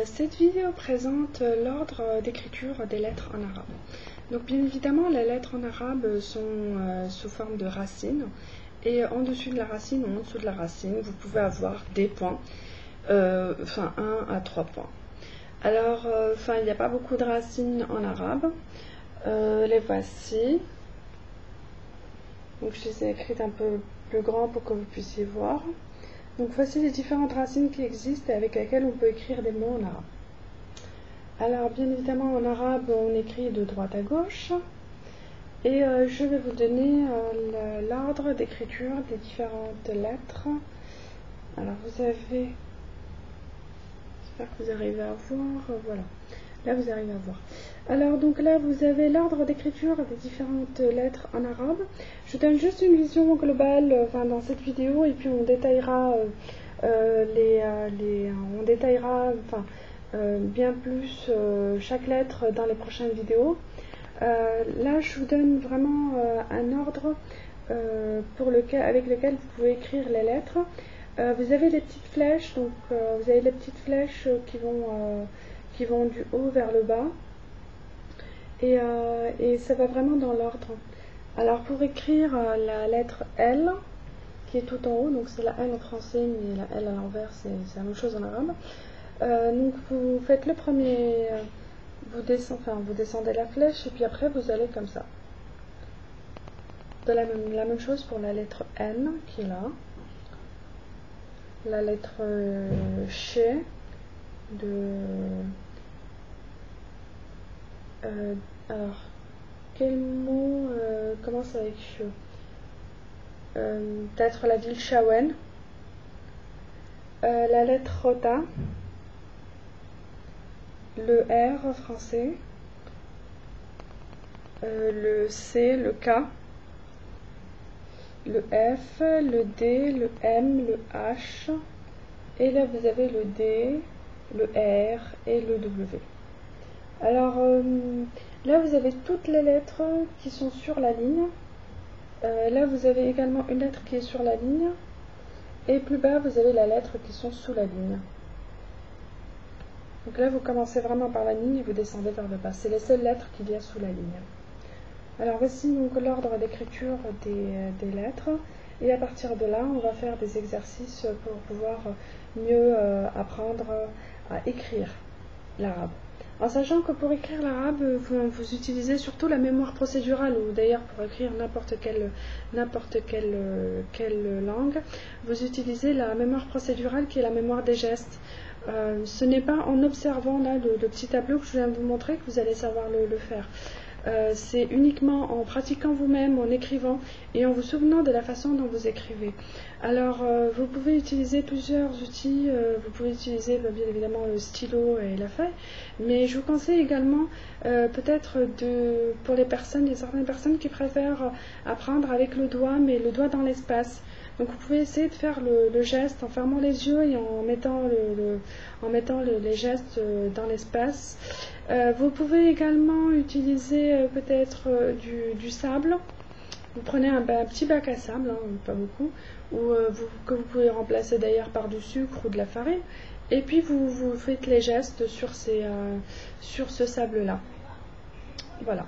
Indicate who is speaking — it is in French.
Speaker 1: Cette vidéo présente l'ordre d'écriture des lettres en arabe. Donc bien évidemment, les lettres en arabe sont sous forme de racines. Et en dessus de la racine ou en dessous de la racine, vous pouvez avoir des points, enfin 1 à 3 points. Alors, il n'y a pas beaucoup de racines en arabe. Les voici. Donc je les ai écrites un peu plus grand pour que vous puissiez voir. Donc voici les différentes racines qui existent et avec lesquelles on peut écrire des mots en arabe. Alors bien évidemment en arabe on écrit de droite à gauche. Et je vais vous donner l'ordre d'écriture des différentes lettres. Alors vous avez, j'espère que vous arrivez à voir, voilà, là vous arrivez à voir. Alors donc là vous avez l'ordre d'écriture des différentes lettres en arabe. Je donne juste une vision globale dans cette vidéo et puis on détaillera bien plus chaque lettre dans les prochaines vidéos. Là je vous donne vraiment un ordre avec lequel vous pouvez écrire les lettres. Vous avez les petites flèches, donc vous avez les petites flèches qui vont du haut vers le bas et ça va vraiment dans l'ordre. Alors pour écrire la lettre L qui est tout en haut, donc c'est la L en français mais la L à l'envers c'est la même chose en arabe. Donc vous faites le premier, vous descendez la flèche et puis après vous allez comme ça. De la même chose pour la lettre N qui est là. La lettre Ch alors, quel mot commence avec Ch? Peut-être la ville Chawen. La lettre Rota. Le R français. Le C, le K. Le F, le D, le M, le H. Et là vous avez le D, le R et le W. Alors là vous avez toutes les lettres qui sont sur la ligne. Là vous avez également une lettre qui est sur la ligne. Et plus bas vous avez la lettre qui sont sous la ligne. Donc là vous commencez vraiment par la ligne et vous descendez vers le bas. C'est les seules lettres qu'il y a sous la ligne. Alors voici donc l'ordre d'écriture des lettres. Et à partir de là on va faire des exercices pour pouvoir mieux apprendre à écrire l'arabe. En sachant que pour écrire l'arabe, vous utilisez surtout la mémoire procédurale, ou d'ailleurs pour écrire n'importe quelle langue, vous utilisez la mémoire procédurale qui est la mémoire des gestes. Ce n'est pas en observant là le petit tableau que je viens de vous montrer que vous allez savoir le faire. C'est uniquement en pratiquant vous-même, en écrivant et en vous souvenant de la façon dont vous écrivez. Alors, vous pouvez utiliser plusieurs outils. Vous pouvez utiliser bien évidemment le stylo et la feuille, mais je vous conseille également peut-être pour il y a certaines personnes qui préfèrent apprendre avec le doigt, mais le doigt dans l'espace. Donc vous pouvez essayer de faire le geste en fermant les yeux et en mettant les gestes dans l'espace. Vous pouvez également utiliser peut-être du sable. Vous prenez un petit bac à sable, hein, pas beaucoup, que vous pouvez remplacer d'ailleurs par du sucre ou de la farine. Et puis vous faites les gestes sur ce sable-là. Voilà.